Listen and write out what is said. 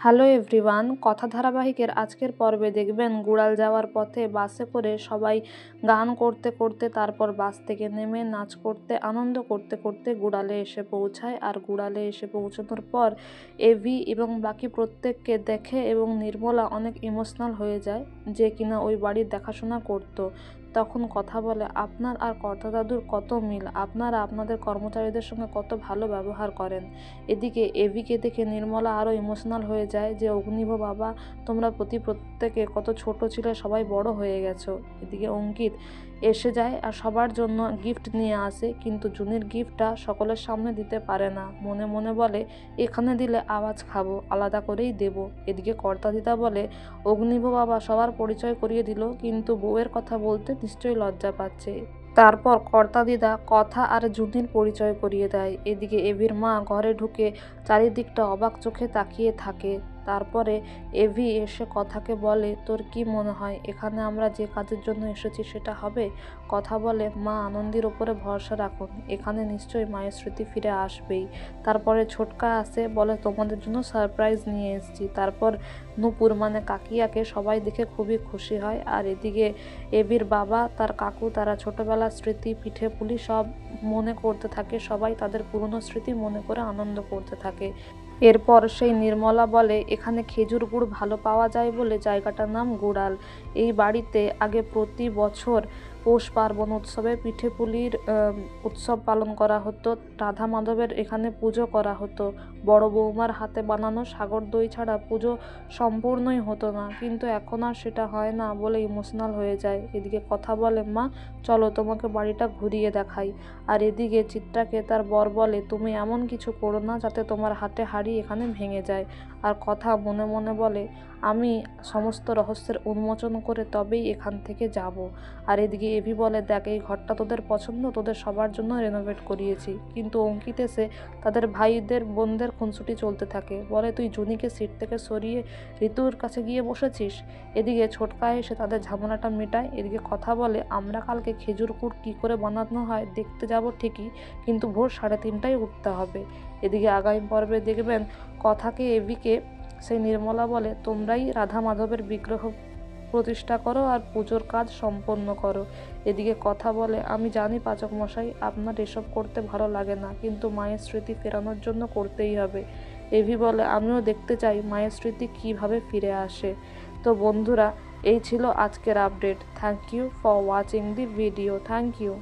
Hello everyone, কথা ধারাবাহিকের আজকের পর্বে দেখবেন গুড়াল যাওয়ার পথে বাসে করে সবাই গান করতে করতে তারপর বাস থেকে নেমে নাচ করতে আনন্দ করতে করতে গুড়ালে এসে পৌঁছায়। আর গুড়ালে এসে পৌঁছানোর পর এভি এবং বাকি প্রত্যেককে দেখে এবং নির্মলা অনেক ইমোশনাল হয়ে যায়, যে কিনা ওই বাড়ির দেখাশোনা করতো। তখন কথা বলে, আপনার আর কর্তা দাদুর কত মিল, আপনারা আপনাদের কর্মচারীদের সঙ্গে কত ভালো ব্যবহার করেন। এদিকে এভিকে দেখে নির্মলা আরও ইমোশনাল হয়ে যায় যে অগ্নিভ বাবা, তোমরা প্রত্যেকে কত ছোট ছিলে, সবাই বড় হয়ে গেছো। এদিকে অঙ্কিত এসে যায় আর সবার জন্য গিফট নিয়ে আসে, কিন্তু জুনির গিফটটা সকলের সামনে দিতে পারে না। মনে মনে বলে, এখানে দিলে আওয়াজ খাবো, আলাদা করেই দেব। এদিকে কর্তাদিদা বলে, অগ্নিভ বাবা সবার পরিচয় করিয়ে দিল, কিন্তু বউয়ের কথা বলতে নিশ্চয়ই লজ্জা পাচ্ছে। তারপর কর্তাদিদা কথা আর জুনির পরিচয় করিয়ে দেয়। এদিকে এভির মা ঘরে ঢুকে চারিদিকটা অবাক চোখে তাকিয়ে থাকে। তারপরে এভি এসে কথাকে বলে, তোর কি মনে হয় এখানে আমরা যে কাজের জন্য এসেছি সেটা হবে? কথা বলে, মা আনন্দের ওপরে ভরসা রাখুন, এখানে নিশ্চয়ই মায়ের স্মৃতি ফিরে আসবেই। তারপরে ছোটকা আসে, বলে তোমাদের জন্য সারপ্রাইজ নিয়ে এসেছি। তারপর নূপুর মানে কাকিয়াকে সবাই দেখে খুবই খুশি হয়। আর এদিকে এভির বাবা, তার কাকু, তারা ছোটবেলার স্মৃতি, পিঠে পুলি সব মনে করতে থাকে। সবাই তাদের পুরনো স্মৃতি মনে করে আনন্দ করতে থাকে। এরপর সেই নির্মলা বলে, এখানে খেজুর গুড় ভালো পাওয়া যায় বলে জায়গাটার নাম গুড়াল। এই বাড়িতে আগে প্রতি বছর পৌষ পার্বণ উৎসবে পিঠে পুলির উৎসব পালন করা হতো। রাধা মাধবের এখানে পুজো করা হতো। বড় বৌমার হাতে বানানো সাগর দই ছাড়া পুজো সম্পূর্ণই হতো না, কিন্তু এখন আর সেটা হয় না বলে ইমোশনাল হয়ে যায়। এদিকে কথা বলে, মা চলো তোমাকে বাড়িটা ঘুরিয়ে দেখাই। আর এদিকে চিত্রাকে তার বর বলে, তুমি এমন কিছু করো না যাতে তোমার হাতে হাড়ি এখানে ভেঙে যায়। আর কথা মনে মনে বলে, আমি সমস্ত রহস্যের উন্মোচন করে তবেই এখান থেকে যাব। আর এদিকে এভি বলে, দেখ এই ঘরটা তোদের পছন্দ, তোদের সবার জন্য রেনোভেট করিয়েছি। কিন্তু অঙ্কিত এসে তাদের ভাইদের বোনদের খুনসুটি চলতে থাকে, বলে তুই জুনিকে সিট থেকে সরিয়ে ঋতুর কাছে গিয়ে বসেছিস। এদিকে ছোটকা এসে তাদের ঝামেলাটা মেটায়। এদিকে কথা বলে, আমরা কালকে খেজুর গুড় কী করে বানানো হয় দেখতে যাব ঠিকই, কিন্তু ভোর 3:30টায় উঠতে হবে। এদিকে আগামী পর্বে দেখবেন কথাকে এভিকে সেই নির্মলা বলে, তোমরাই রাধা মাধবের বিগ্রহ প্রতিষ্ঠা করো আর পুজোর কাজ সম্পন্ন করো। এদিকে কথা বলে, আমি জানি পাচক মশাই আপনার এসব করতে ভালো লাগে না, কিন্তু মায়ের স্মৃতি ফেরানোর জন্য করতেই হবে। এভি বলে, আমিও দেখতে চাই মায়ের স্মৃতি কীভাবে ফিরে আসে। তো বন্ধুরা, এই ছিল আজকের update. Thank you for watching the video. Thank you.